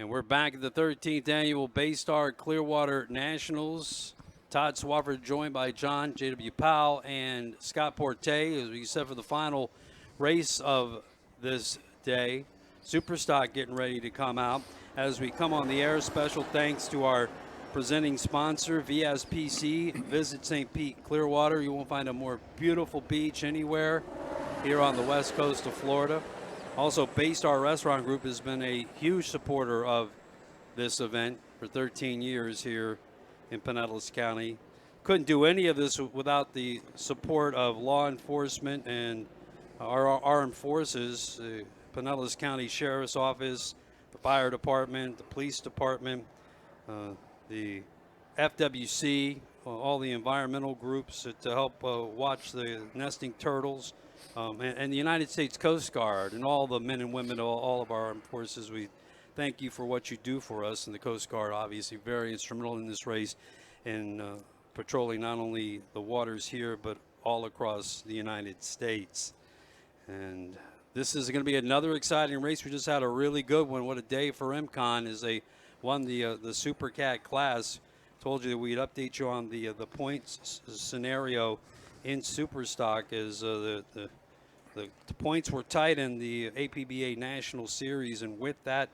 And we're back at the 13th annual Baystar Clearwater Nationals. Todd Swafford joined by John J.W. Powell and Scott Porte as we set for the final race of this day. Superstock getting ready to come out. As we come on the air, special thanks to our presenting sponsor, VSPC. Visit St. Pete Clearwater. You won't find a more beautiful beach anywhere here on the west coast of Florida. Also, Baystar Restaurant Group has been a huge supporter of this event for 13 years here in Pinellas County. Couldn't do any of this without the support of law enforcement and our armed forces, the Pinellas County Sheriff's Office, the Fire Department, the Police Department, the FWC, all the environmental groups to help watch the nesting turtles. And the United States Coast Guard and all the men and women, all of our armed forces, we thank you for what you do for us. And the Coast Guard, obviously, very instrumental in this race in patrolling not only the waters here, but all across the United States. And this is going to be another exciting race. We just had a really good one. What a day for MCON as they won the Super Cat class. Told you that we'd update you on the points scenario in Superstock as the points were tight in the APBA National Series, and with that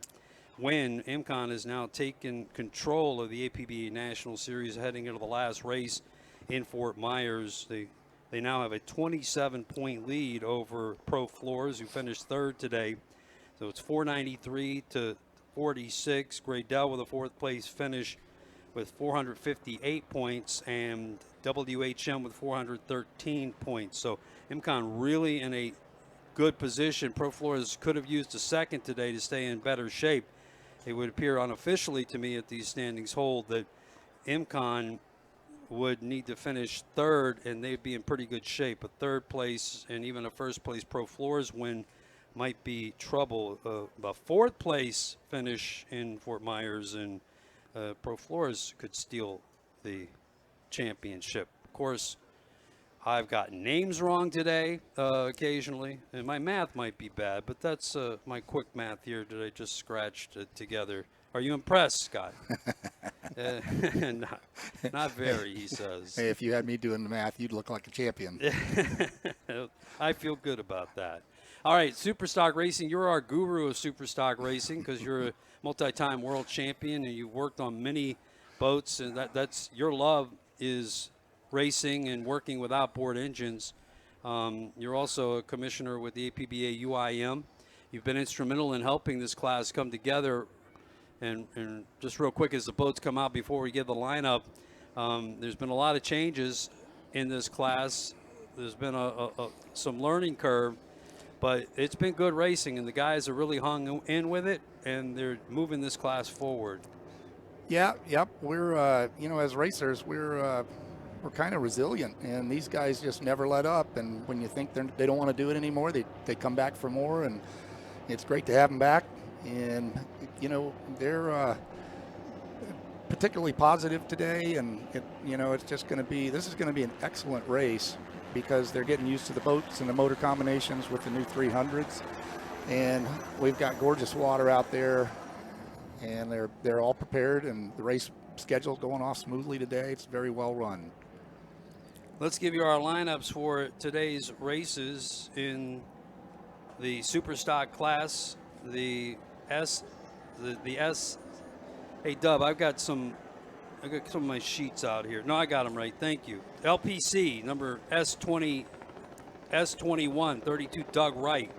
win, MCON has now taken control of the APBA National Series heading into the last race in Fort Myers. They now have a 27-point lead over Pro Floors, who finished third today. So it's 493 to 46. Graydell with a fourth place finish with 458 points, and WHM with 413 points. So MCON really in a good position. Pro Floors could have used a second today to stay in better shape. It would appear unofficially to me at these standings hold that MCON would need to finish third, and they'd be in pretty good shape. A third place and even a first place Pro Floors win might be trouble. A fourth place finish in Fort Myers and Pro Floors could steal the championship. Of course, I've got names wrong today occasionally, and my math might be bad, but that's my quick math here that I just scratched together. Are you impressed, Scott? Not very, he says. Hey, if you had me doing the math, you'd look like a champion. I feel good about that. All right, Superstock Racing, you're our guru of Superstock Racing because you're a multi-time world champion and you've worked on many boats, and that's your love is racing and working with outboard engines. You're also a commissioner with the APBA UIM. You've been instrumental in helping this class come together. And just real quick, as the boats come out before we give the lineup, there's been a lot of changes in this class. There's been some learning curve, but it's been good racing, and the guys are really hung in with it, and they're moving this class forward. Yep. We're, as racers, we're kind of resilient, and these guys just never let up. And when you think they don't want to do it anymore, they come back for more, and it's great to have them back. And they're particularly positive today, and it's just going to be, this is going to be an excellent race because they're getting used to the boats and the motor combinations with the new 300s, and we've got gorgeous water out there, and they're all prepared, and the race schedule's going off smoothly today. It's very well run. Let's give you our lineups for today's races in the Superstock class. The S. Hey, Dub, I got some of my sheets out here. No, I got them right. Thank you. LPC number S21, 32 Doug Wright.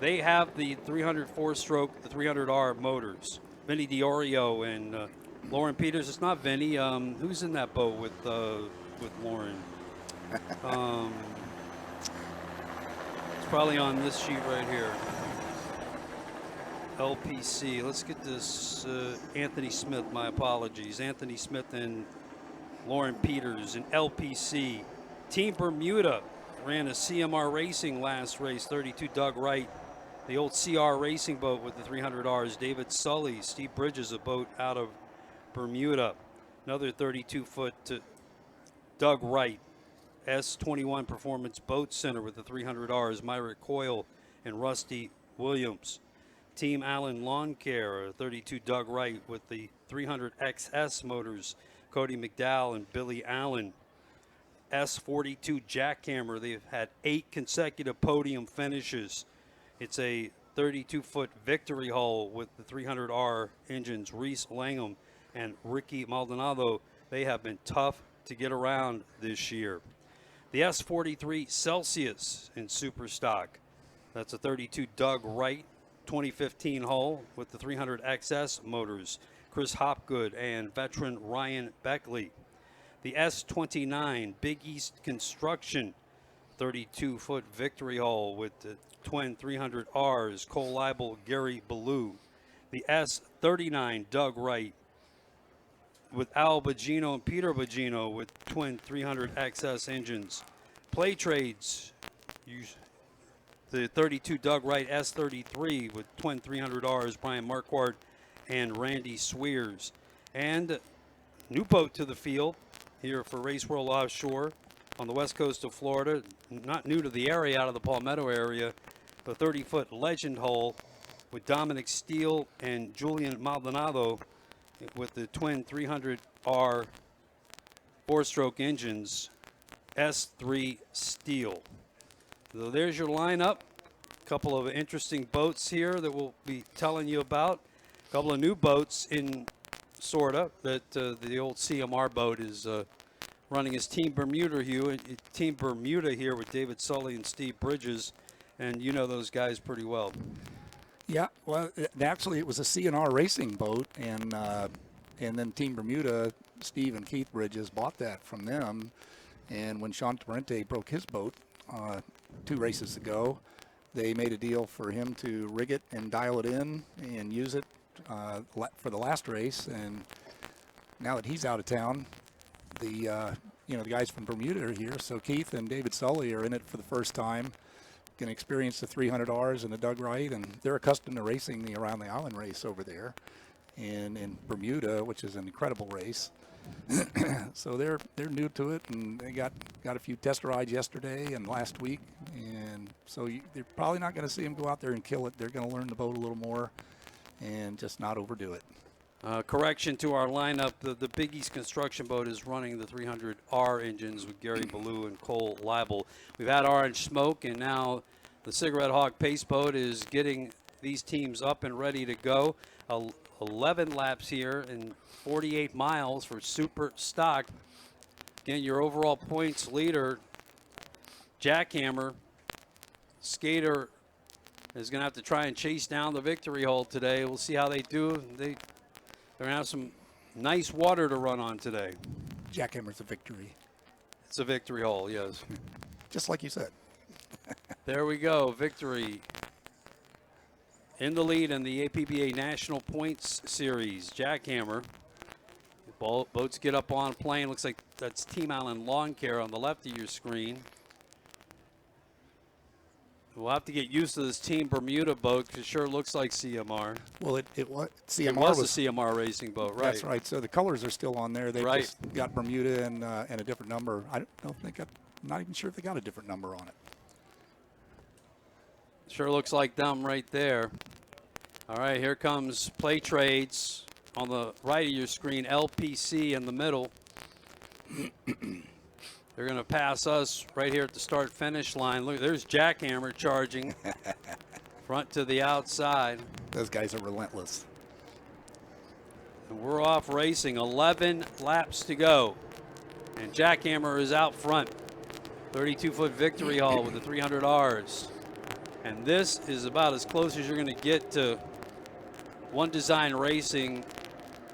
They have the 304 stroke, the 300R motors. Vinny Diorio and Lauren Peters. It's not Vinny. Who's in that boat with Lauren? It's probably on this sheet right here. LPC. Let's get this. Anthony Smith, my apologies. Anthony Smith and Lauren Peters and LPC. Team Bermuda ran a CMR Racing last race. 32 Doug Wright. The old CR Racing boat with the 300Rs. David Sully. Steve Bridges, a boat out of Bermuda. Another 32-foot Doug Wright. S21 Performance Boat Center with the 300Rs. Myra Coyle and Rusty Williams. Team Allen Lawn Care, 32 Doug Wright with the 300 XS motors, Cody McDowell and Billy Allen. S42 Jackhammer, they've had 8 consecutive podium finishes. It's a 32-foot victory hull with the 300R engines. Reese Langham and Ricky Maldonado, they have been tough to get around this year. The S43 Celsius in super stock. That's a 32 Doug Wright 2015 hull with the 300 XS motors. Chris Hopgood and veteran Ryan Beckley. The S29 Big East Construction 32-foot victory hull with the twin 300Rs, Cole Leibel, Gary Ballou. The S39 Doug Wright with Al Bogino and Peter Bogino with twin 300 XS engines. PlayTradez, the 32 Doug Wright S33 with twin 300Rs, Brian Marquardt and Randy Swears. And new boat to the field here for Race World Offshore on the west coast of Florida. Not new to the area, out of the Palmetto area. The 30-foot Legend hull with Dominic Steele and Julian Maldonado with the twin 300R 4-stroke engines, S3 Steele. So there's your lineup. A couple of interesting boats here that we'll be telling you about. A couple of new boats in sorta that the old CMR boat is running as Team Bermuda here with David Sully and Steve Bridges, and you know those guys pretty well. Yeah, well, actually, it was a CNR racing boat, and then Team Bermuda, Steve and Keith Bridges bought that from them. And when Sean Torrente broke his boat 2 races ago, they made a deal for him to rig it and dial it in and use it for the last race. And now that he's out of town, the guys from Bermuda are here. So Keith and David Sully are in it for the first time. Can experience the 300Rs and the Doug Wright, and they're accustomed to racing the Around the Island race over there, and in Bermuda, which is an incredible race. So they're new to it, and they got a few test rides yesterday and last week, and so they're probably not going to see them go out there and kill it. They're going to learn the boat a little more, and just not overdo it. Correction to our lineup, the Big East Construction boat is running the 300R engines with Gary Ballou and Cole Leibel. We've had Orange Smoke, and now the Cigarette Hawk Pace boat is getting these teams up and ready to go. 11 laps here and 48 miles for super stock. Again, your overall points leader, Jackhammer. Skater is going to have to try and chase down the victory hole today. We'll see how they do. They're going to have some nice water to run on today. Jackhammer's a victory. It's a victory hole, yes. Just like you said. There we go, victory. In the lead in the APBA National Points Series, Jackhammer. Boats get up on plane. Looks like that's Team Allen Lawn Care on the left of your screen. We'll have to get used to this Team Bermuda boat because it sure looks like CMR. Well, it was CMR. It was a CMR racing boat, right? That's right. So the colors are still on there. They right. just got Bermuda and a different number. I don't know if they got. I'm not even sure if they got a different number on it. Sure looks like them right there. All right, here comes PlayTradez on the right of your screen. LPC in the middle. They're going to pass us right here at the start-finish line. Look, there's Jackhammer charging front to the outside. Those guys are relentless. And we're off racing. 11 laps to go. And Jackhammer is out front. 32-foot victory haul with the 300Rs. And this is about as close as you're going to get to one design racing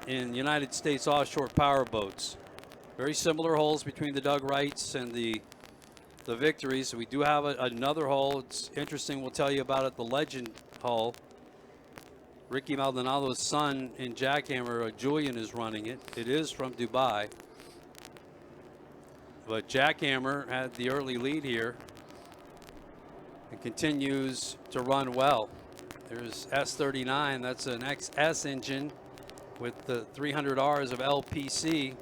in United States offshore power boats. Very similar hulls between the Doug Wrights and the Victories. So we do have another hull. It's interesting. We'll tell you about it. The Legend hull. Ricky Maldonado's son in Jackhammer, Julian, is running it. It is from Dubai. But Jackhammer had the early lead here and continues to run well. There's S39. That's an XS engine with the 300Rs of LPC.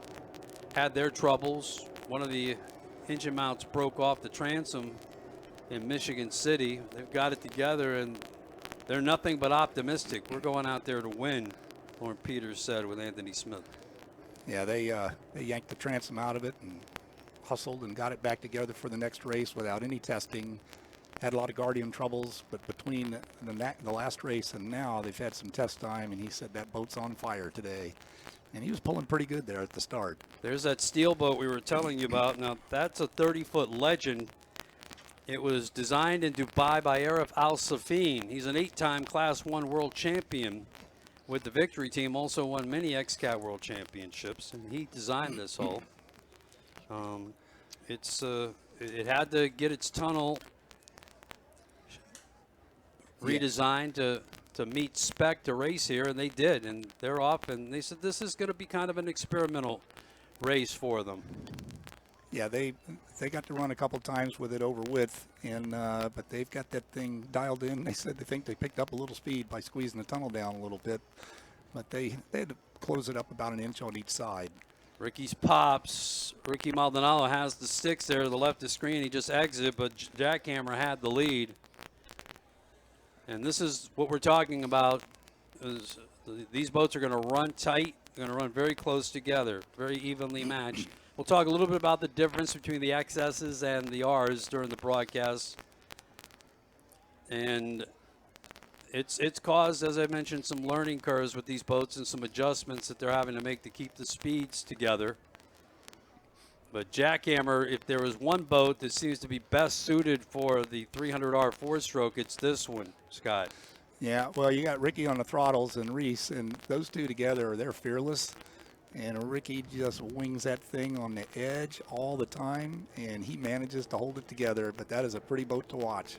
Had their troubles. One of the engine mounts broke off the transom in Michigan City. They've got it together, and they're nothing but optimistic. We're going out there to win, Lauren Peters said with Anthony Smith. Yeah, they yanked the transom out of it and hustled and got it back together for the next race without any testing. Had a lot of Guardian troubles, but between the last race and now, they've had some test time, and he said that boat's on fire today. And he was pulling pretty good there at the start. There's that Steele boat we were telling you about. Now, that's a 30-foot legend. It was designed in Dubai by Arif Al Safin. He's an 8-time Class 1 world champion with the Victory team, also won many XCAT World Championships, and he designed this hull. It had to get its tunnel redesigned to meet spec to race here, and they did, and they're off, and they said this is going to be kind of an experimental race for them. Yeah, they got to run a couple times with it over width, and but they've got that thing dialed in. They said they think they picked up a little speed by squeezing the tunnel down a little bit, but they had to close it up about an inch on each side. Ricky's pops. Ricky Maldonado has the sticks there to the left of the screen. He just exited, but Jackhammer had the lead. And this is what we're talking about. These boats are going to run tight. They're going to run very close together, very evenly matched. We'll talk a little bit about the difference between the XS's and the R's during the broadcast. And it's caused, as I mentioned, some learning curves with these boats and some adjustments that they're having to make to keep the speeds together. But Jackhammer, if there was one boat that seems to be best suited for the 300R four-stroke, it's this one, Scott. Yeah, well, you got Ricky on the throttles and Reese, and those two together, they're fearless. And Ricky just wings that thing on the edge all the time, and he manages to hold it together. But that is a pretty boat to watch.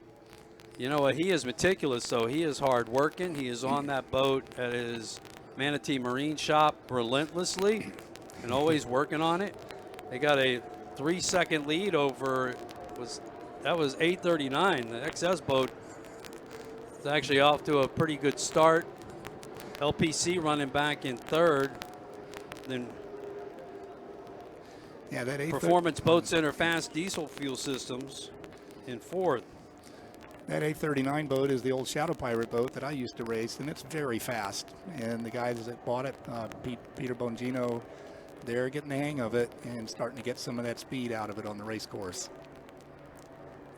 You know what? He is meticulous, though. He is hard working. He is on that boat at his Manatee Marine shop relentlessly and always working on it. They got a 3-second lead over, that was 8:39. The XS boat is actually off to a pretty good start. LPC running back in third. Then yeah, that Performance Boat Center Fast Diesel Fuel Systems in fourth. That 839 boat is the old Shadow Pirate boat that I used to race, and it's very fast. And the guys that bought it, Peter Bongino, they're getting the hang of it and starting to get some of that speed out of it on the race course.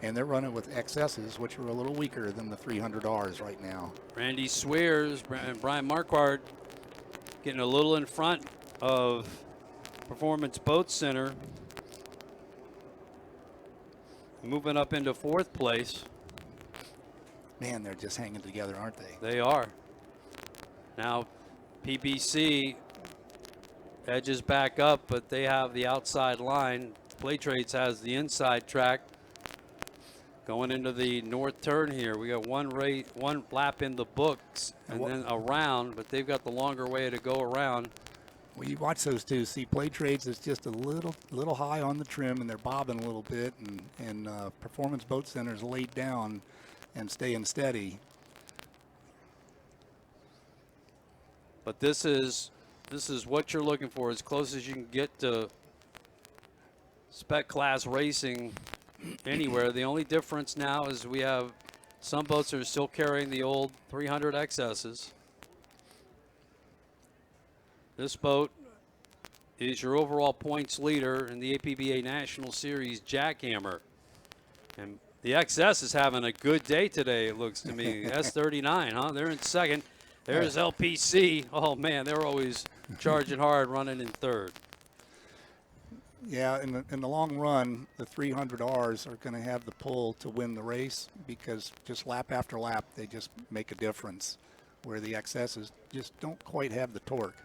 And they're running with XS's, which are a little weaker than the 300Rs right now. Randy Swears and Brian Marquardt getting a little in front of Performance Boat Center. Moving up into fourth place. Man, they're just hanging together, aren't they? They are. Now, PBC edges back up, but they have the outside line. PlayTradez has the inside track. Going into the north turn here, we got one lap in the books and then around, but they've got the longer way to go around. Well, you watch those two. See, PlayTradez is just a little high on the trim, and they're bobbing a little bit, and Performance Boat Center's laid down and staying steady. But this is what you're looking for, as close as you can get to spec class racing anywhere. The only difference now is we have some boats that are still carrying the old 300 XS's. This boat is your overall points leader in the APBA National Series, Jackhammer. And the XS is having a good day today, it looks to me. S39, huh? They're in second. There's LPC. Oh, man, they're always charging hard, running in third. Yeah, in the long run, the 300Rs are going to have the pull to win the race, because just lap after lap, they just make a difference, where the XSs just don't quite have the torque.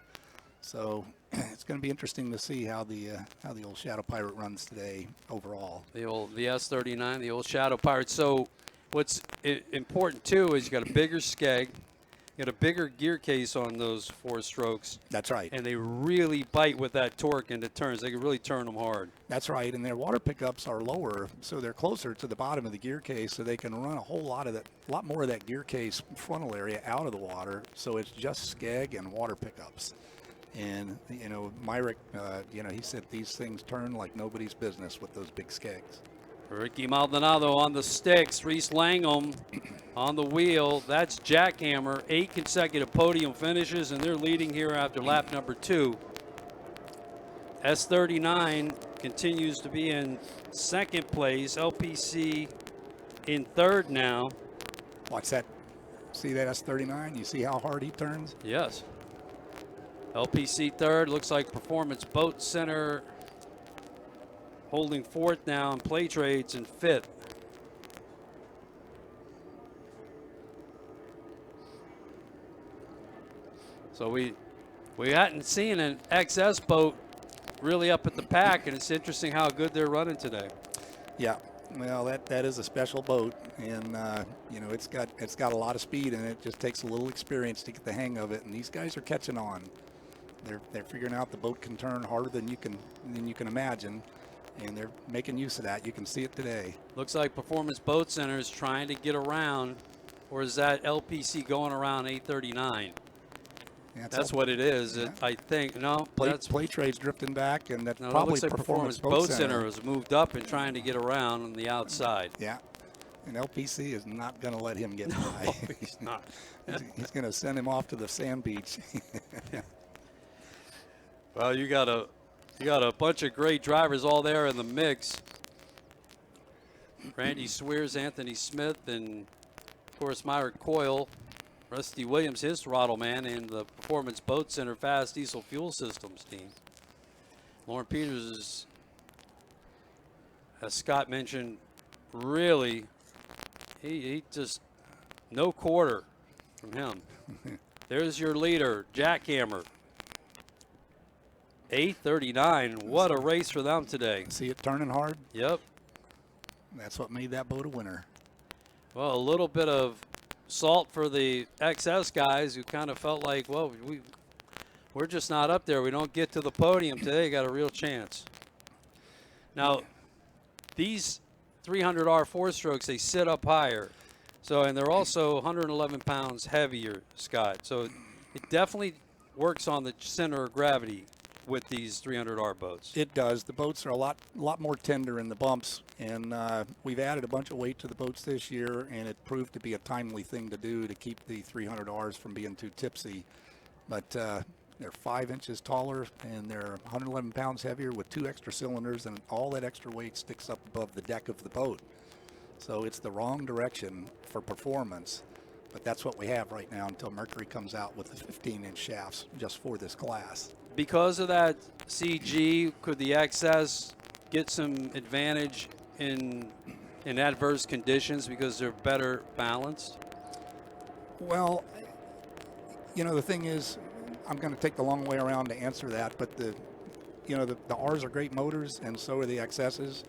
So it's going to be interesting to see how the old Shadow Pirate runs today overall. The S39, the old Shadow Pirate. So what's important too is you got a bigger skeg, you got a bigger gear case on those four strokes. That's right. And they really bite with that torque into turns. They can really turn them hard. That's right. And their water pickups are lower, so they're closer to the bottom of the gear case, so they can run a lot more of that gear case frontal area out of the water. So it's just skeg and water pickups. And, Myrick, he said these things turn like nobody's business with those big skegs. Ricky Maldonado on the sticks. Reese Langham on the wheel. That's Jackhammer. 8 consecutive podium finishes, and they're leading here after lap number 2. S39 continues to be in second place. LPC in third now. Watch that. See that S39? You see how hard he turns? Yes. LPC third. Looks like Performance Boat Center holding fourth now, and PlayTradez in fifth. So we hadn't seen an XS boat really up at the pack, and it's interesting how good they're running today. Yeah, well, that is a special boat, and you know, it's got a lot of speed, and it just takes a little experience to get the hang of it. And these guys are catching on. They're figuring out the boat can turn harder than you can imagine, and they're making use of that. You can see it today. Looks like Performance Boat Center is trying to get around, or is that LPC going around 839? That's what it is. Yeah. I think. No, that's PlayTradez drifting back, and that's no, probably that looks like Performance Boat Center has moved up and trying to get around on the outside. Yeah, and LPC is not going to let him get no, by. He's not. He's going to send him off to the sand beach. Well, you got a bunch of great drivers all there in the mix. Randy Swears, Anthony Smith, and of course Myrick Coyle. Rusty Williams, his throttle man, and the Performance Boat Center Fast Diesel Fuel Systems team. Lauren Peters is, as Scott mentioned, really, he just, no quarter from him. There's your leader, Jackhammer. 8:39. What a race for them today. See it turning hard? Yep. That's what made that boat a winner. Well, a little bit of salt for the XS guys who kind of felt like, well, we're just not up there. We don't get to the podium today. Got a real chance. Now, these 300R 4-strokes, they sit up higher. So, and they're also 111 pounds heavier, Scott. So it definitely works on the center of gravity with these 300R boats. It does. The boats are a lot more tender in the bumps, and we've added a bunch of weight to the boats this year, and it proved to be a timely thing to do to keep the 300Rs from being too tipsy. But they're 5 inches taller, and they're 111 pounds heavier with 2 extra cylinders, and all that extra weight sticks up above the deck of the boat. So it's the wrong direction for performance, but that's what we have right now until Mercury comes out with the 15-inch shafts just for this class. Because of that CG, could the XS get some advantage in adverse conditions because they're better balanced? Well, you know, the thing is, I'm going to take the long way around to answer that, but the R's are great motors, and so are the XS's.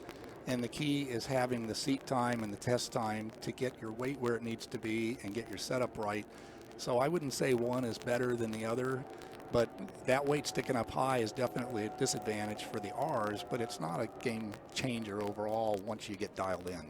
And the key is having the seat time and the test time to get your weight where it needs to be and get your setup right. So I wouldn't say one is better than the other, but that weight sticking up high is definitely a disadvantage for the R's, but it's not a game changer overall once you get dialed in.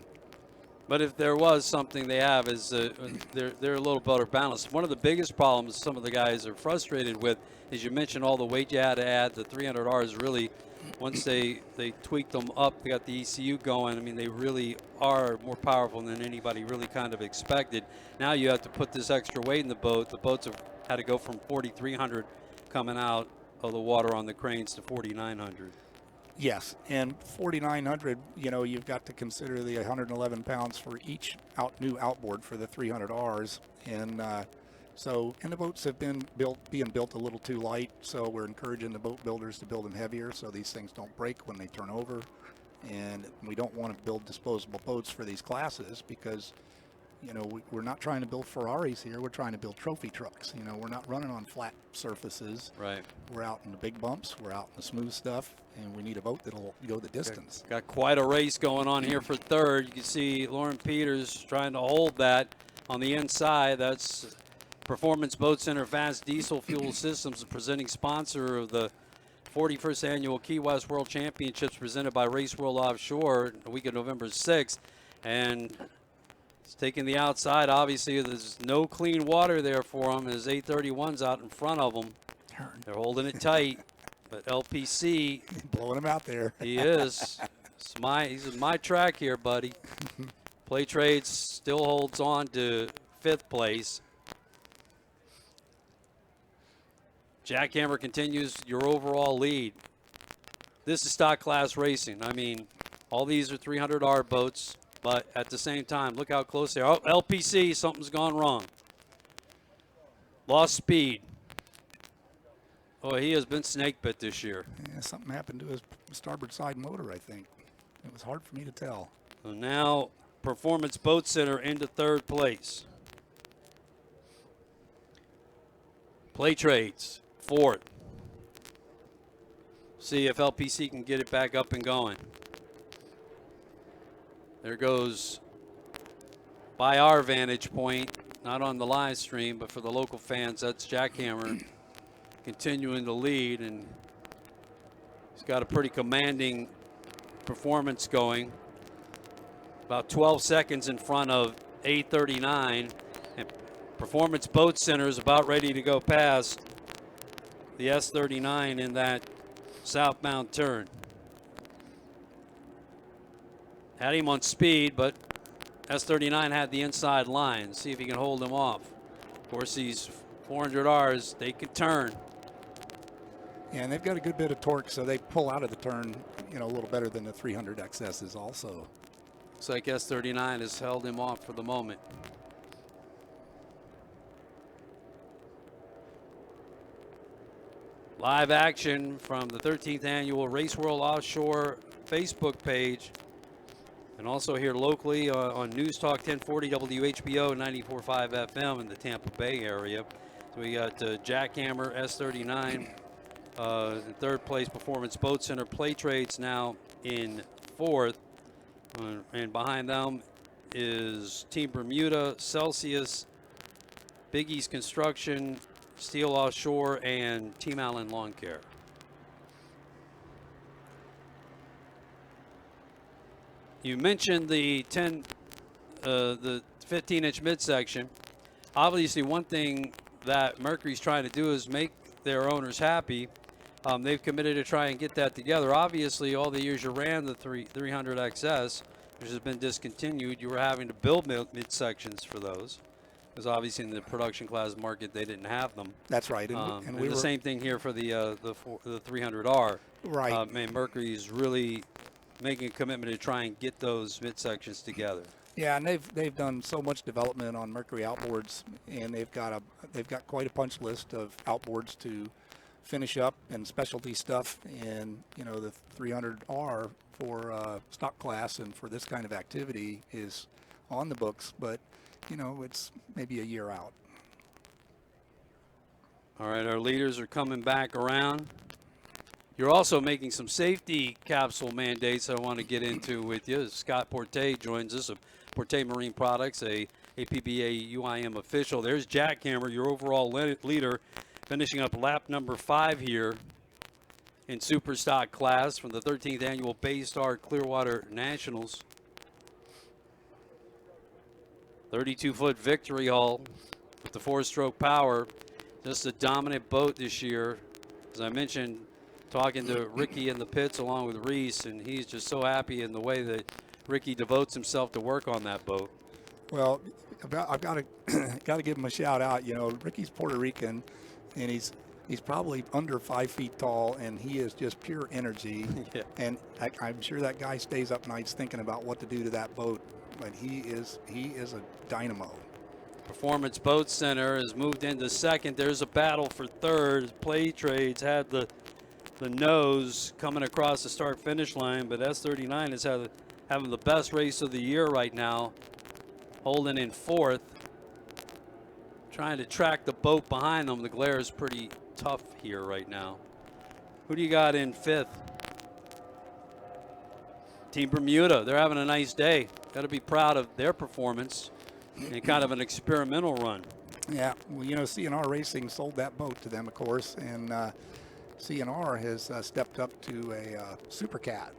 But if there was something they have is they're a little better balanced. One of the biggest problems some of the guys are frustrated with is you mentioned all the weight you had to add. The 300Rs really, once they tweaked them up, they got the ECU going. I mean, they really are more powerful than anybody really kind of expected. Now you have to put this extra weight in the boat. The boats have had to go from 4,300 coming out of the water on the cranes to 4,900. Yes, and 4,900, you know, you've got to consider the 111 pounds for each new outboard for the 300Rs, and the boats have been being built a little too light, so we're encouraging the boat builders to build them heavier so these things don't break when they turn over, and we don't want to build disposable boats for these classes because, you know, we're not trying to build Ferraris here. We're trying to build trophy trucks. You know, we're not running on flat surfaces. Right. We're out in the big bumps. We're out in the smooth stuff, and we need a boat that'll go the distance. Got quite a race going on here for third. You can see Lauren Peters trying to hold that on the inside. That's Performance Boat Center Fast Diesel Fuel Systems, the presenting sponsor of the 41st Annual Key West World Championships presented by Race World Offshore the week of November 6th. And it's taking the outside. Obviously, there's no clean water there for them as 831's out in front of them. They're holding it tight, but LPC blowing them out there. He is. This is my track here, buddy. PlayTradez still holds on to 5th place. Jackhammer continues your overall lead. This is stock class racing. I mean, all these are 300R boats, but at the same time, look how close they are. Oh, LPC, something's gone wrong. Lost speed. Oh, he has been snake bit this year. Yeah, something happened to his starboard side motor, I think. It was hard for me to tell. So now Performance Boat Center into 3rd place. PlayTradez, 4th. See if LPC can get it back up and going. There goes, by our vantage point, not on the live stream, but for the local fans, that's Jackhammer continuing to lead, and he's got a pretty commanding performance going. About 12 seconds in front of A39, and Performance Boat Center is about ready to go past the S39 in that southbound turn. Had him on speed, but S39 had the inside line. See if he can hold him off. Of course, these 400Rs, they can turn. Yeah, and they've got a good bit of torque, so they pull out of the turn, you know, a little better than the 300 XSs also. Looks like S39 has held him off for the moment. Live action from the 13th annual Race World Offshore Facebook page, and also here locally on News Talk 1040 WHBO 94.5 FM in the Tampa Bay area. So we got Jackhammer, S39, in 3rd place, Performance Boat Center. PlayTradez now in 4th, and behind them is Team Bermuda, Celsius, Big East Construction, Steele Offshore, and Team Allen Lawn Care. You mentioned the 15-inch midsection. Obviously, one thing that Mercury's trying to do is make their owners happy. They've committed to try and get that together. Obviously, all the years you ran the 300 XS, which has been discontinued, you were having to build midsections for those, because obviously in the production class market they didn't have them. That's right. And the same thing here for the 300R. Right. Man, Mercury's really making a commitment to try and get those midsections together. Yeah, and they've done so much development on Mercury outboards, and they've got quite a punch list of outboards to finish up and specialty stuff. And you know, the 300R for stock class and for this kind of activity is on the books, but you know, it's maybe a year out. All right, our leaders are coming back around. You're also making some safety capsule mandates I want to get into with you. Scott Porte joins us of Porte Marine Products, a APBA UIM official. There's Jackhammer, your overall leader, finishing up lap number 5 here in Super Stock class from the 13th annual Baystar Clearwater Nationals. 32-foot victory hull with the 4-stroke power. Just a dominant boat this year. As I mentioned, talking to Ricky in the pits along with Reese, and he's just so happy in the way that Ricky devotes himself to work on that boat. Well, I've got to give him a shout out. You know, Ricky's Puerto Rican, and he's probably under 5 feet tall, and he is just pure energy. Yeah. And I'm sure that guy stays up nights thinking about what to do to that boat. But he is a dynamo. Performance Boat Center has moved into 2nd. There's a battle for 3rd. PlayTradez had the nose coming across the start-finish line, but S39 is having the best race of the year right now, holding in 4th, trying to track the boat behind them. The glare is pretty tough here right now. Who do you got in 5th? Team Bermuda. They're having a nice day. Got to be proud of their performance and kind of an experimental run. Yeah, well, you know, CNR Racing sold that boat to them, of course, and CNR has stepped up to a Super Cat.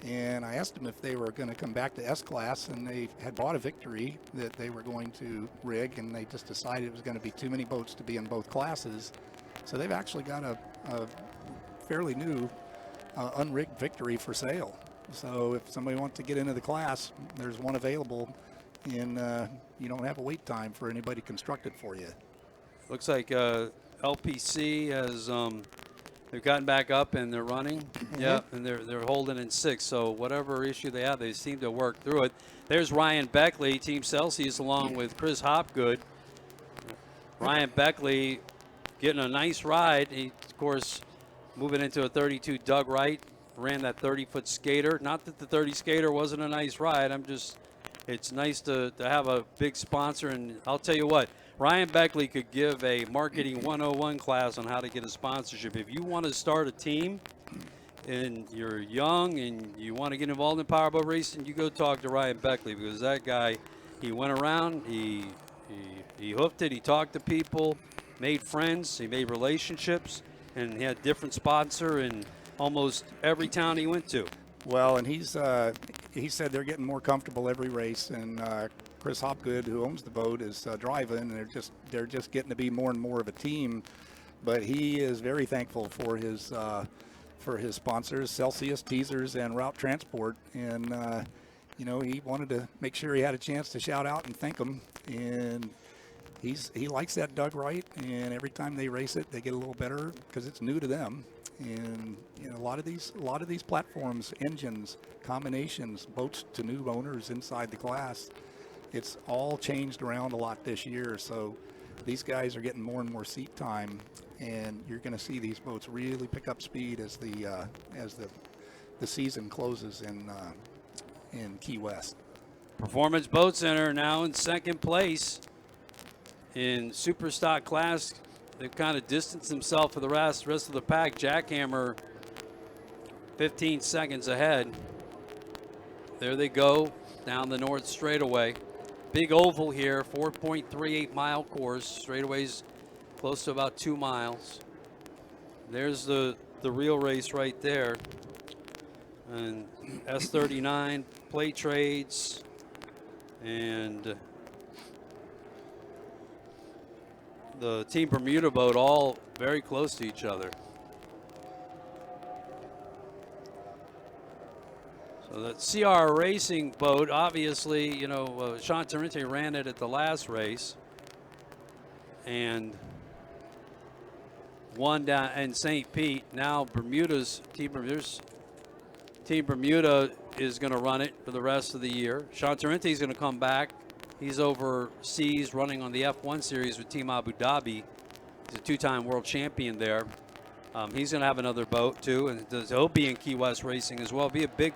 And I asked them if they were going to come back to S-Class, and they had bought a Victory that they were going to rig, and they just decided it was going to be too many boats to be in both classes. So they've actually got a fairly new unrigged Victory for sale. So if somebody wants to get into the class, there's one available, and you don't have a wait time for anybody to construct it for you. Looks like LPC has they've gotten back up and they're running. Yeah, and they're holding in 6. So whatever issue they have, they seem to work through it. There's Ryan Beckley, Team Celsius, along with Chris Hopgood. Ryan Beckley getting a nice ride. He, of course, moving into a 32 Doug Wright, ran that 30-foot skater. Not that the 30 skater wasn't a nice ride. It's nice to have a big sponsor. And I'll tell you what, Ryan Beckley could give a marketing 101 class on how to get a sponsorship. If you want to start a team and you're young and you want to get involved in powerboat racing, you go talk to Ryan Beckley, because that guy, he went around, he hoofed it, he talked to people, made friends, he made relationships, and he had a different sponsor in almost every town he went to. Well, and he said they're getting more comfortable every race, and Chris Hopgood, who owns the boat, is driving, and they're just getting to be more and more of a team. But he is very thankful for his sponsors, Celsius, Teasers, and Route Transport, and he wanted to make sure he had a chance to shout out and thank them. And he likes that Doug Wright, and every time they race it, they get a little better because it's new to them. And a lot of these platforms, engines, combinations, boats to new owners inside the class, it's all changed around a lot this year. So these guys are getting more and more seat time, and you're going to see these boats really pick up speed as the season closes in Key West. Performance Boat Center now in second place in super stock class. They've kind of distanced themselves for the rest of the pack. Jackhammer 15 seconds ahead. There they go down the north straightaway. Big oval here, 4.38 mile course. Straightaway's close to about 2 miles. There's the real race right there. And S39, PlayTradez, and the Team Bermuda boat, all very close to each other. So that CR Racing boat, obviously, Sean Tarente ran it at the last race and won down in St. Pete. Now Team Bermuda is going to run it for the rest of the year. Sean Tarente is going to come back. He's overseas running on the F1 series with Team Abu Dhabi. He's a 2-time world champion there. He's going to have another boat too, and he'll be in Key West racing as well. It'll be a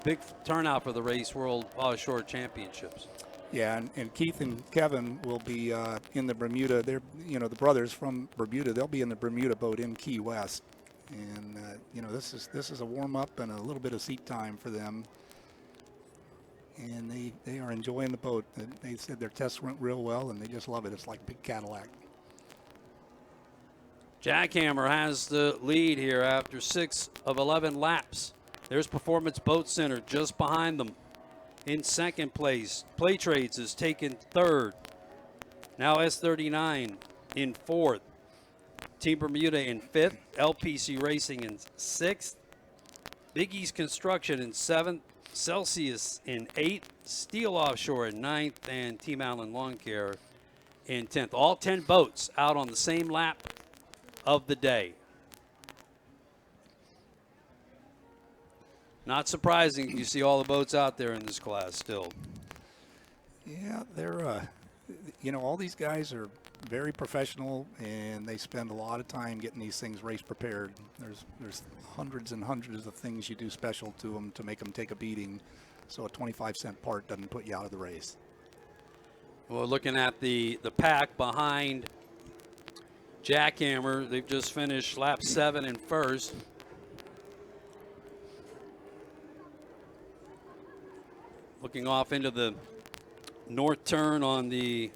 big turnout for the Race World Offshore Championships. Yeah, and Keith and Kevin will be in the Bermuda. They're the brothers from Bermuda. They'll be in the Bermuda boat in Key West, and this is a warm up and a little bit of seat time for them. And they are enjoying the boat. They said their tests went real well, and they just love it. It's like a big Cadillac. Jackhammer has the lead here after 6 of 11 laps. There's Performance Boat Center just behind them in second place. PlayTradez is taken third. Now S39 in fourth. Team Bermuda in fifth. LPC Racing in sixth. Big East Construction in seventh. Celsius in 8th, Steele Offshore in 9th, and Team Allen Lawn Care in 10th. All 10 boats out on the same lap of the day. Not surprising, you see all the boats out there in this class still. Yeah, they're, all these guys are very professional, and they spend a lot of time getting these things race prepared. There's hundreds and hundreds of things you do special to them to make them take a beating, so a 25-cent part doesn't put you out of the race. Well, looking at the pack behind Jackhammer, they've just finished lap 7 in first. Looking off into the north turn on the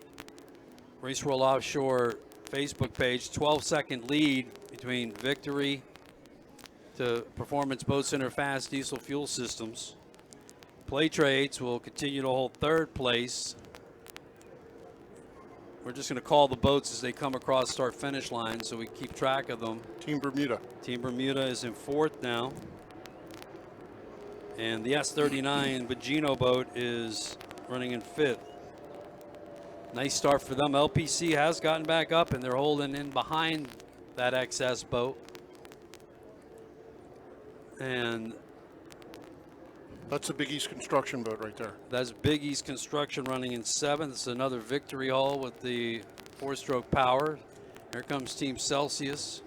Race World Offshore Facebook page, 12-second lead between Victory to Performance Boat Center Fast Diesel Fuel Systems. PlayTradez will continue to hold third place. We're just going to call the boats as they come across start-finish line so we keep track of them. Team Bermuda. Team Bermuda is in fourth now. And the S39 Bugino boat is running in 5th. Nice start for them. LPC has gotten back up, and they're holding in behind that XS boat. And that's a Big East Construction boat right there. that's Big East Construction running in 7th. It's another victory hull with the 4-stroke power. Here comes Team Celsius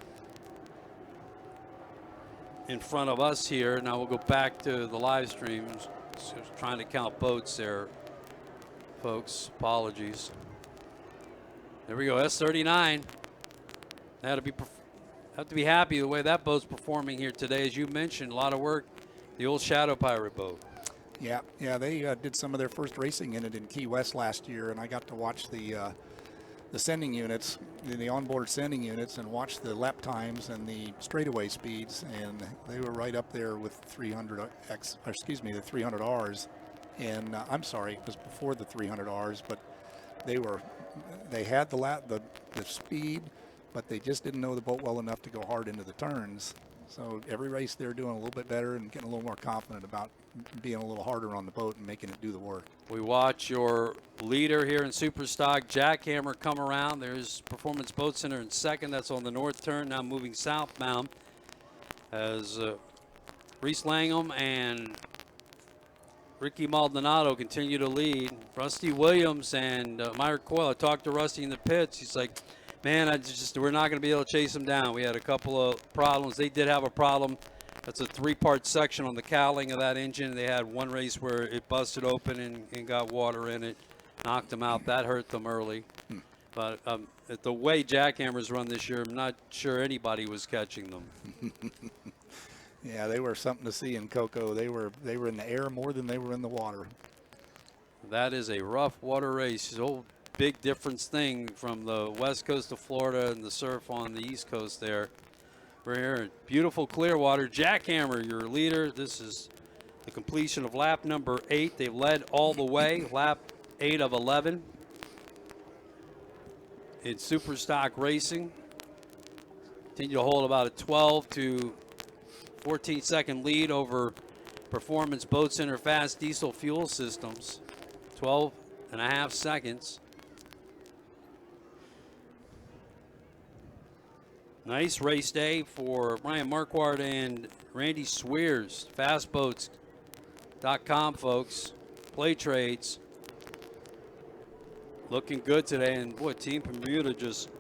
in front of us here. Now we'll go back to the live stream. Just trying to count boats there, folks. Apologies. There we go. S39. Have to be happy the way that boat's performing here today. As you mentioned, a lot of work. The old Shadow Pirate boat. Yeah, they did some of their first racing in it in Key West last year, and I got to watch the sending units, the onboard sending units, and watch the lap times and the straightaway speeds, and they were right up there with the 300Rs. And I'm sorry, it was before the 300Rs, but they had the speed, but they just didn't know the boat well enough to go hard into the turns. So every race they're doing a little bit better and getting a little more confident about being a little harder on the boat and making it do the work. We watch your leader here in Superstock, Jackhammer, come around. There's Performance Boat Center in 2nd. That's on the north turn, now moving southbound as Reese Langham and Ricky Maldonado continue to lead. Rusty Williams and Meyer Coyle. I talked to Rusty in the pits. He's like, man, we're not going to be able to chase them down. We had a couple of problems. They did have a problem. That's a 3-part section on the cowling of that engine. They had one race where it busted open and got water in it, knocked them out. That hurt them early. But the way Jackhammers run this year, I'm not sure anybody was catching them. Yeah, they were something to see in Cocoa. They were in the air more than they were in the water. That is a rough water race. It's a whole big difference thing from the west coast of Florida and the surf on the east coast there. We're here at beautiful Clearwater. Jackhammer, your leader. This is the completion of lap number 8. They've led all the way, lap 8 of 11 in Superstock Racing. Continue to hold about a 12 to 14-second lead over Performance Boat Center Fast Diesel Fuel Systems. 12.5 seconds. Nice race day for Brian Marquardt and Randy Swears. Fastboats.com, folks. PlayTradez. Looking good today. And boy, Team Bermuda just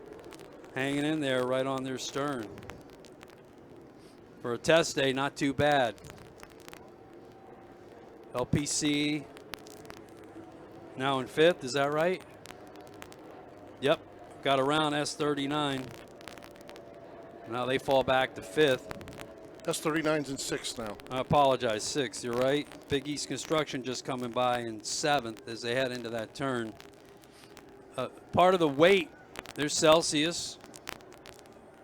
hanging in there right on their stern. For a test day, not too bad. LPC now in 5th, is that right? Yep, got around S39. Now they fall back to 5th. S39's in 6th now. I apologize, 6th, you're right. Big East Construction just coming by in 7th as they head into that turn. Part of the weight, there's Celsius.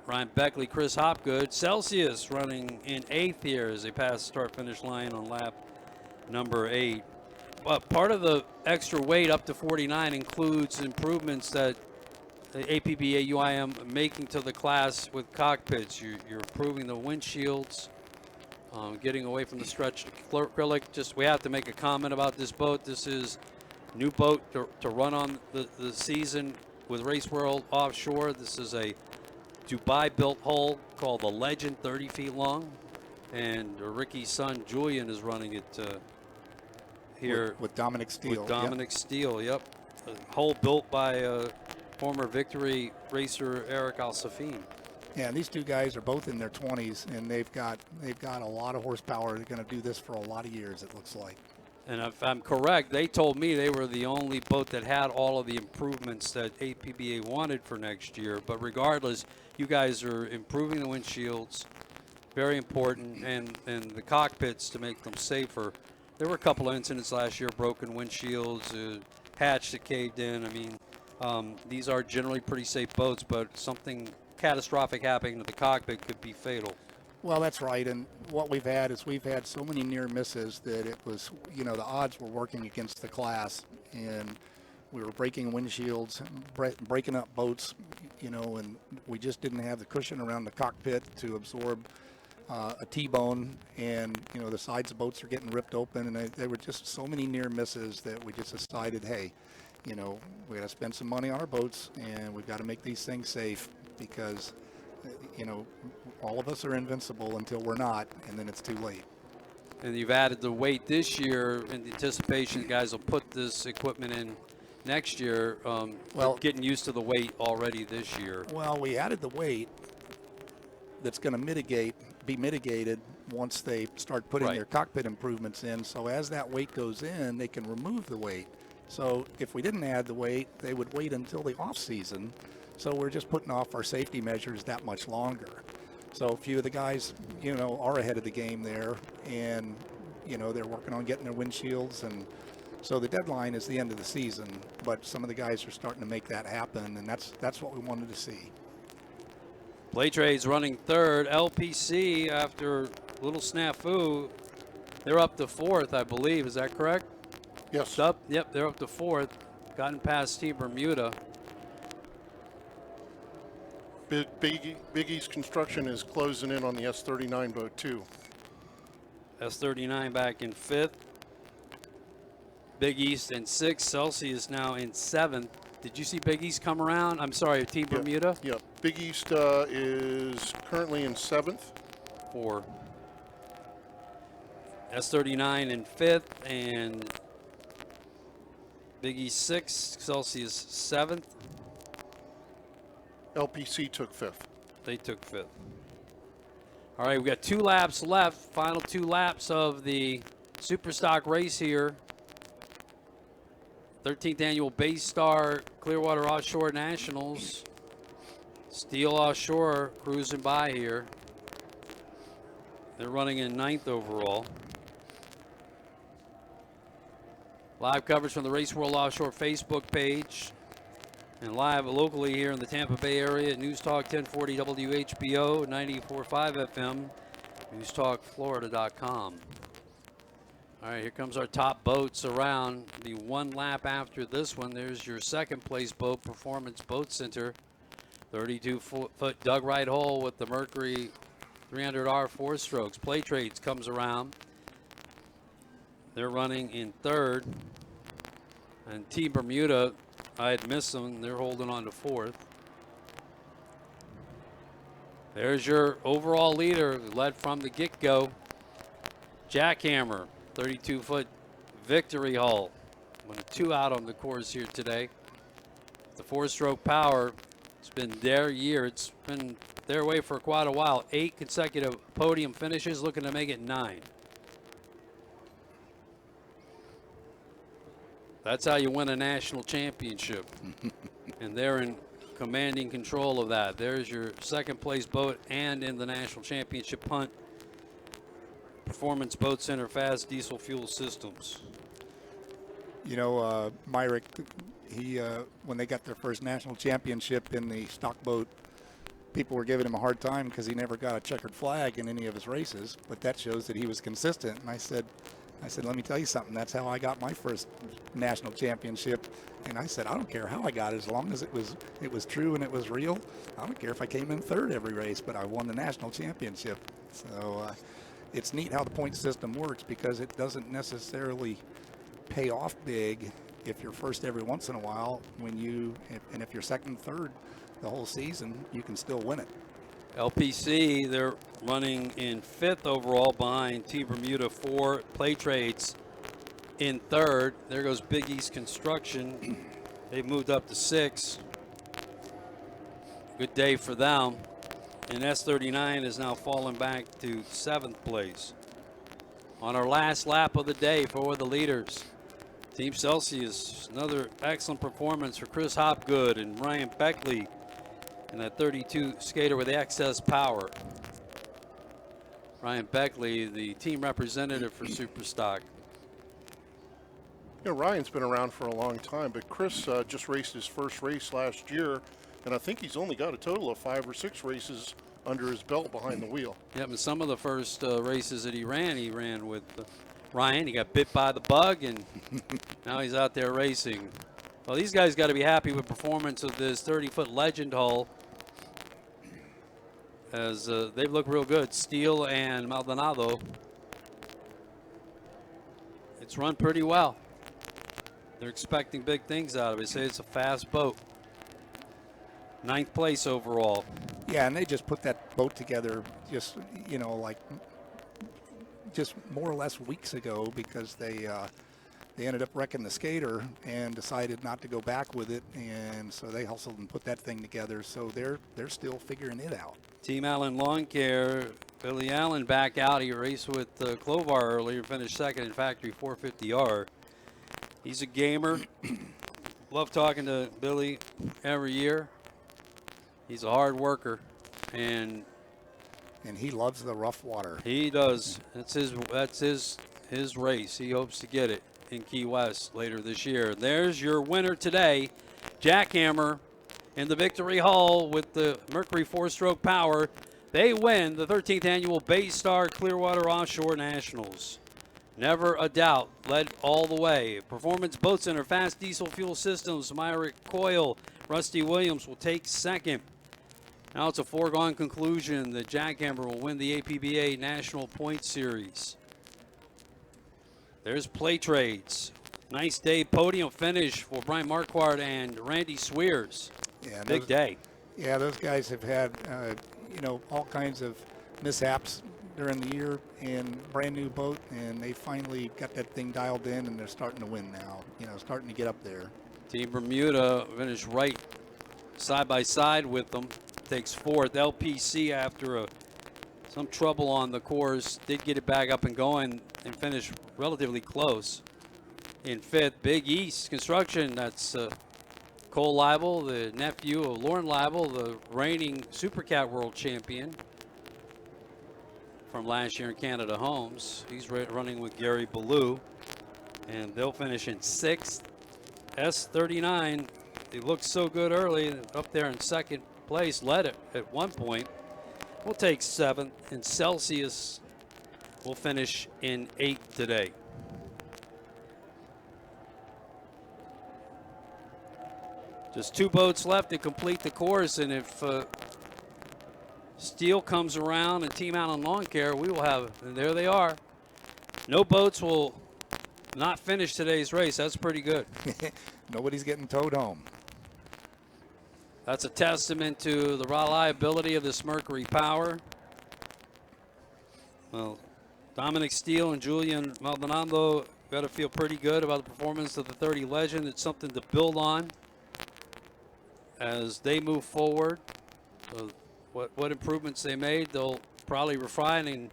Ryan Beckley, Chris Hopgood. Celsius running in 8th here as they pass the start-finish line on lap number 8. But part of the extra weight up to 49 includes improvements that the APBA UIM making to the class with cockpits. You're improving the windshields, getting away from the stretched acrylic. We have to make a comment about this boat. This is a new boat to run on the season with Race World Offshore. This is a Dubai-built hull called the Legend, 30 feet long, and Ricky's son Julian is running it here with Dominic Steele. With Dominic Steele, yep. A hull built by former Victory racer Eric Alsafin. Yeah, and these two guys are both in their 20s, and they've got a lot of horsepower. They're going to do this for a lot of years, it looks like. And if I'm correct, they told me they were the only boat that had all of the improvements that APBA wanted for next year. But regardless, you guys are improving the windshields, very important, and the cockpits to make them safer. There were a couple of incidents last year, broken windshields, hatch that caved in. I mean, these are generally pretty safe boats, but something catastrophic happening to the cockpit could be fatal. Well, that's right. And what we've had so many near misses that it was, the odds were working against the class, and we were breaking windshields, breaking up boats, and we just didn't have the cushion around the cockpit to absorb a T-bone, and you know the sides of boats are getting ripped open, and there were just so many near misses that we just decided, hey, you know, we got to spend some money on our boats, and we've got to make these things safe, because you know all of us are invincible until we're not, and then it's too late. And you've added the weight this year in anticipation guys will put this equipment in next year. Well, getting used to the weight already this year. Well, we added the weight that's going to be mitigated once they start putting their cockpit improvements in. So as that weight goes in, they can remove the weight. So if we didn't add the weight, they would wait until the off season. So we're just putting off our safety measures that much longer. So a few of the guys, you know, are ahead of the game there, and you know they're working on getting their windshields, and so the deadline is the end of the season. But some of the guys are starting to make that happen, and that's what we wanted to see. PlayTradez running third. LPC, after a little snafu, they're up to fourth, I believe. Is that correct? Yes. Yep, they're up to fourth. Gotten past Team Bermuda. Big East Construction is closing in on the S39 boat too. S39 back in fifth. Big East in sixth. Celsius now in seventh. Did you see Big East come around? I'm sorry, Team Bermuda? Yeah. Big East is currently in seventh. Four. S39 in fifth, and Big East sixth. Celsius seventh. LPC took fifth. They took fifth. All right, we got 2 laps left. Final 2 laps of the Super Stock race here. 13th annual Baystar Clearwater Offshore Nationals. Steele Offshore cruising by here. They're running in 9th overall. Live coverage from the Race World Offshore Facebook page. And live locally here in the Tampa Bay area at News Talk 1040 WHBO, 94.5 FM, newstalkflorida.com. All right, here comes our top boats around. The 1 lap after this one, there's your second place boat, Performance Boat Center. 32-foot dug right hole with the Mercury 300R 4 strokes. PlayTradez comes around. They're running in third. And Team Bermuda, I had missed them. They're holding on to fourth. There's your overall leader, led from the get-go. Jackhammer, 32-foot victory hull. 2 out on the course here today. The 4-stroke power, it's been their year. It's been their way for quite a while. 8 consecutive podium finishes, looking to make it 9. That's how you win a national championship. And they're in commanding control of that. There's your second place boat and in the national championship hunt. Performance Boat Center fast diesel fuel systems. You know, Myrick, when they got their first national championship in the stock boat, people were giving him a hard time because he never got a checkered flag in any of his races, but that shows that he was consistent. And I said, let me tell you something. That's how I got my first national championship. And I said, I don't care how I got it, as long as it was true and it was real. I don't care if I came in third every race, but I won the national championship. So it's neat how the point system works, because it doesn't necessarily pay off big if you're first every once in a while. If you're second, third the whole season, you can still win it. LPC, they're running in 5th overall behind Team Bermuda 4. PlayTradez in 3rd. There goes Big East Construction. They've moved up to 6. Good day for them. And S39 is now falling back to 7th place. On our last lap of the day for the leaders, Team Celsius, another excellent performance for Chris Hopgood and Ryan Beckley. And that 32 skater with excess power. Ryan Beckley, the team representative for Superstock. You know, Ryan's been around for a long time, but Chris just raced his first race last year, and I think he's only got a total of 5 or 6 races under his belt behind the wheel. Yep, and some of the first races that he ran with Ryan. He got bit by the bug, and now he's out there racing. Well, these guys got to be happy with performance of this 30-foot Legend hull. as they look real good. Steele and Maldonado. It's run pretty well. They're expecting big things out of it. They say it's a fast boat. 9th place overall. Yeah, and they just put that boat together just, like just more or less weeks ago because they ended up wrecking the skater and decided not to go back with it, and so they hustled and put that thing together. So they're still figuring it out. Team Allen Lawn Care, Billy Allen back out. He raced with Clovar earlier, finished second in factory 450R. He's a gamer. Love talking to Billy every year. He's a hard worker, and he loves the rough water. He does. That's his race. He hopes to get it in Key West later this year. There's your winner today, Jackhammer, in the Victory Hall with the Mercury 4-stroke power. They win the 13th annual Baystar Clearwater Offshore Nationals. Never a doubt, led all the way. Performance Boat Center, Fast Diesel Fuel Systems, Myrick Coyle, Rusty Williams will take second. Now it's a foregone conclusion that Jackhammer will win the APBA National Point Series. There's PlayTradez. Nice day podium finish for Brian Marquardt and Randy Swears. Yeah, big day. Yeah, those guys have had, all kinds of mishaps during the year and brand new boat, and they finally got that thing dialed in, and they're starting to win now. Starting to get up there. Team Bermuda finished right side by side with them. Takes 4th. LPC, after some trouble on the course, did get it back up and going and finish relatively close in 5th. Big East Construction, that's Cole Leibel, the nephew of Lauren Leibel, the reigning Supercat World Champion from last year in Canada Homes. He's running with Gary Ballou, and they'll finish in 6th. S39, he looked so good early, up there in 2nd place, led it at one point. We'll take 7th, and Celsius will finish in 8th today. Just 2 boats left to complete the course, and if Steele comes around and Team Allen Lawn Care, we will have, and there they are. No boats will not finish today's race. That's pretty good. Nobody's getting towed home. That's a testament to the reliability of this Mercury power. Well, Dominic Steele and Julian Maldonado got to feel pretty good about the performance of the 30 legend. It's something to build on as they move forward. What improvements they made, they'll probably refine. And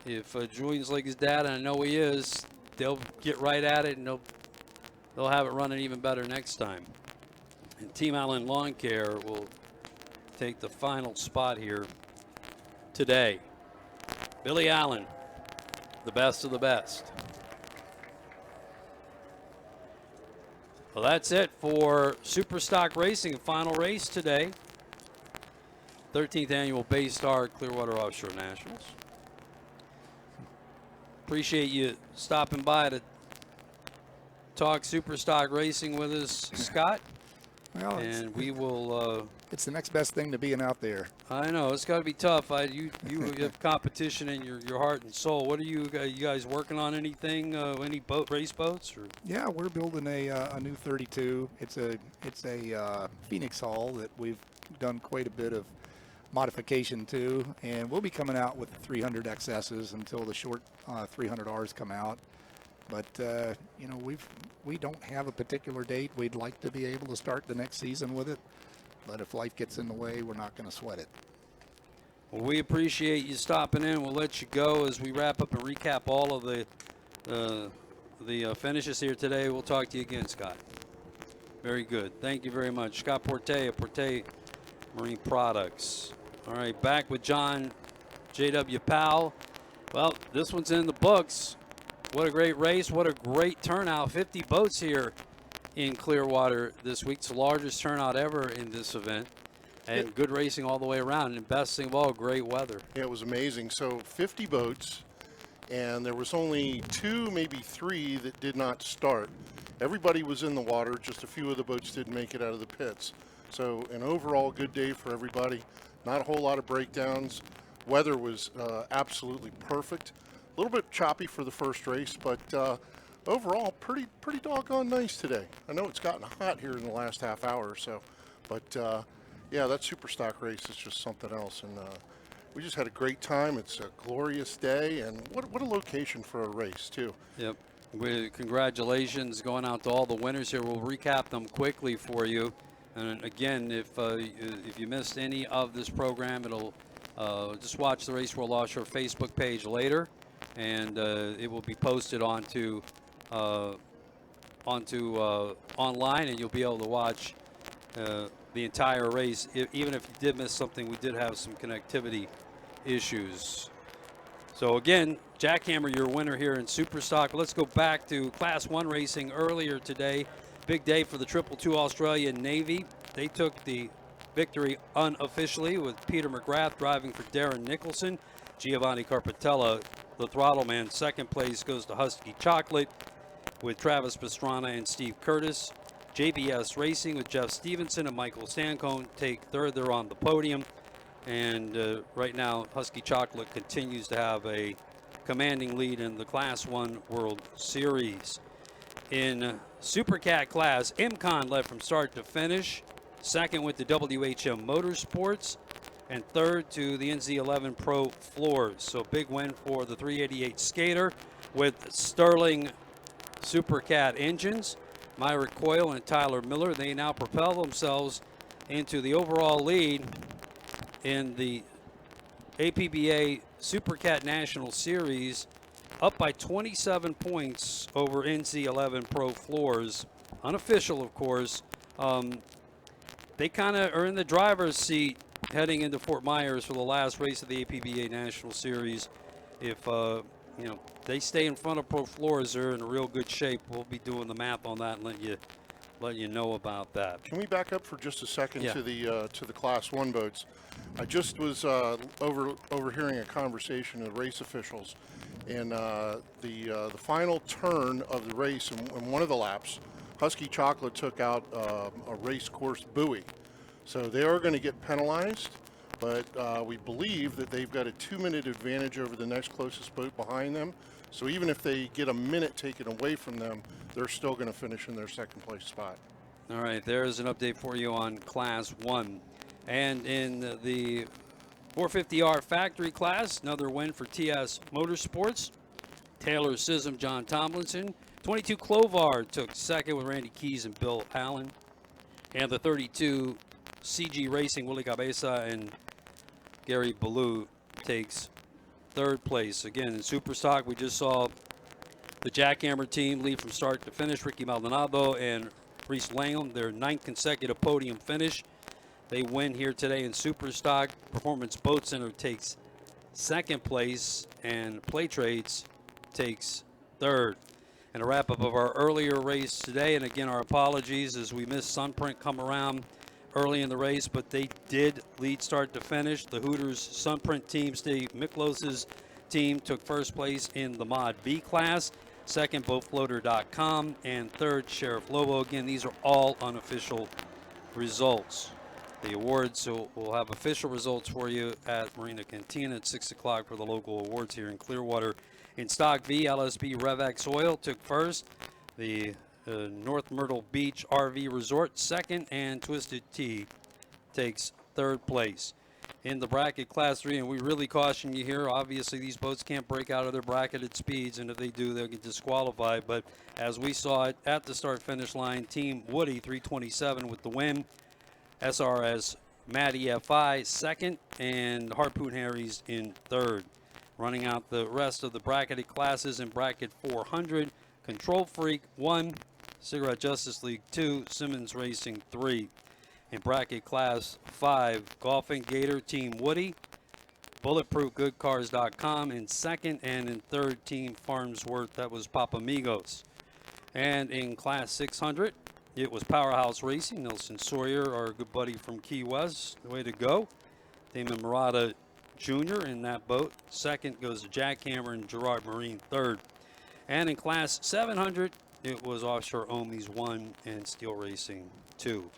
if Julian's like his dad, and I know he is, they'll get right at it, and they'll have it running even better next time. And Team Allen Lawn Care will take the final spot here today. Billy Allen, the best of the best. Well, that's it for Superstock Racing, final race today. 13th annual Baystar Clearwater Offshore Nationals. Appreciate you stopping by to talk Superstock Racing with us, Scott. Well, and we will. It's the next best thing to being out there. I know it's got to be tough. You have competition in your heart and soul. What are you guys working on? Anything? Any race boats? Or? Yeah, we're building a new 32. It's a Phoenix hull that we've done quite a bit of modification to, and we'll be coming out with the 300 XSs until the short 300Rs come out. But we don't have a particular date. We'd like to be able to start the next season with it, but if life gets in the way, we're not going to sweat it. Well, we appreciate you stopping in. We'll let you go as we wrap up and recap all of the finishes here today. We'll talk to you again, Scott. Very good. Thank you very much. Scott Porte of Porte Marine Products. All right, back with John J.W. Powell. Well, this one's in the books. What a great race. What a great turnout. 50 boats here in Clearwater this week. It's the largest turnout ever in this event. And good racing all the way around. And best thing of all, great weather. Yeah, it was amazing. So 50 boats, and there was only 2, maybe 3 that did not start. Everybody was in the water. Just a few of the boats didn't make it out of the pits. So an overall good day for everybody. Not a whole lot of breakdowns. Weather was absolutely perfect. A little bit choppy for the first race, but overall pretty doggone nice today. I know it's gotten hot here in the last half hour or so, but yeah, that super stock race is just something else, and we just had a great time. It's a glorious day, and what a location for a race too. Yep. Congratulations going out to all the winners here. We'll recap them quickly for you. And again, if you missed any of this program, it'll just watch the Race World Offshore Facebook page later, and it will be posted onto online, and you'll be able to watch the entire race. Even if you did miss something, we did have some connectivity issues. So again, Jackhammer, your winner here in Superstock. Let's go back to Class 1 racing earlier today. Big day for the 222 Australian Navy. They took the victory unofficially with Peter McGrath driving for Darren Nicholson. Giovanni Carpatella, the throttle man. Second place goes to Husky Chocolate with Travis Pastrana and Steve Curtis. JBS Racing with Jeff Stevenson and Michael Stancone take third. They're on the podium. And right now, Husky Chocolate continues to have a commanding lead in the Class 1 World Series. In Super Cat class, MCon led from start to finish. Second with the WHM Motorsports. And third to the NZ11 Pro Floors. So big win for the 388 Skater with Sterling Super Cat engines. Myra Coyle and Tyler Miller, they now propel themselves into the overall lead in the APBA Super Cat National Series, up by 27 points over NZ11 Pro Floors. Unofficial, of course. They kind of are in the driver's seat heading into Fort Myers for the last race of the APBA National Series. If they stay in front of Pro Floors, they're in real good shape. We'll be doing the math on that and let you know about that. Can we back up for just a second Yeah. to the Class 1 boats? I just was overhearing a conversation of race officials, and the final turn of the race in one of the laps, Husky Chocolate took out a race course buoy. So they are going to get penalized, but we believe that they've got a 2-minute advantage over the next closest boat behind them. So even if they get a minute taken away from them, they're still going to finish in their second place spot. All right, there's an update for you on Class 1. And in the 450R factory class, another win for TS Motorsports. Taylor Sism, John Tomlinson. 22 Clovar took second with Randy Keys and Bill Allen. And the 32 CG Racing, Willie Cabeza and Gary Ballou takes third place. Again, in Superstock, we just saw the Jackhammer team lead from start to finish. Ricky Maldonado and Reese Langham, their 9th consecutive podium finish. They win here today in Superstock. Performance Boat Center takes second place, and PlayTradez takes third. And a wrap-up of our earlier race today, and again, our apologies as we missed Sunprint come around early in the race, but they did lead start to finish. The Hooters Sunprint team, Steve Miklos' team, took first place in the Mod B class. Second, BoatFloater.com, and third, Sheriff Lobo. Again, these are all unofficial results. The awards, so we'll have official results for you at Marina Cantina at 6 o'clock for the local awards here in Clearwater. In Stock V, LSB Revex Oil took first. The North Myrtle Beach RV Resort second, and Twisted Tea takes third place. In the bracket Class 3, and we really caution you here, obviously these boats can't break out of their bracketed speeds, and if they do, they'll get disqualified. But as we saw it at the start-finish line, Team Woody 327 with the win. SRS Matty FI second, and Harpoon Harry's in third. Running out the rest of the bracketed classes in bracket 400, Control Freak 1, Cigarette Justice League 2, Simmons Racing 3. In bracket class 5, Golfing Gator Team Woody, BulletproofGoodCars.com in second, and in third, Team Farnsworth, that was Papamigos. And in class 600, it was Powerhouse Racing, Nelson Sawyer, our good buddy from Key West, way to go. Damon Murata Jr. in that boat. Second goes to Jackhammer and Gerard Marine third. And in class 700, it was Offshore Omies 1 and Steel Racing 2.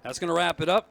That's going to wrap it up.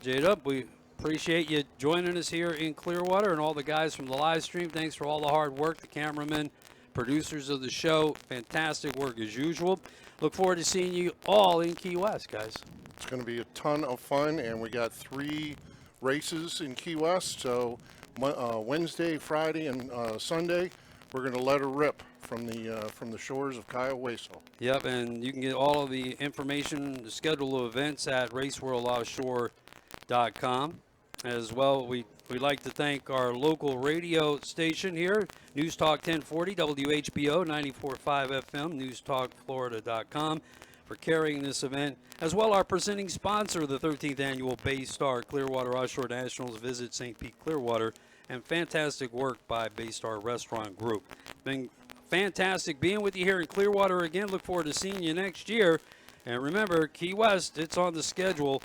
J-Dub, we appreciate you joining us here in Clearwater, and all the guys from the live stream. Thanks for all the hard work, the cameramen, producers of the show. Fantastic work as usual. Look forward to seeing you all in Key West, guys. It's going to be a ton of fun, and we got 3 races in Key West. So Wednesday, Friday, and Sunday, we're going to let her rip from the shores of Kyle Waso. Yep, and you can get all of the information, the schedule of events at raceworldoffshore.com. As well, we'd like to thank our local radio station here, News Talk 1040, WHBO 94.5 FM, newstalkflorida.com, for carrying this event. As well, our presenting sponsor of the 13th Annual Baystar Clearwater Offshore Nationals, Visit St. Pete Clearwater, and fantastic work by Baystar Restaurant Group. Been fantastic being with you here in Clearwater again. Look forward to seeing you next year. And remember, Key West, it's on the schedule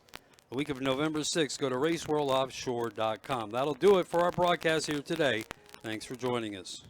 the week of November 6th. Go to raceworldoffshore.com. That'll do it for our broadcast here today. Thanks for joining us.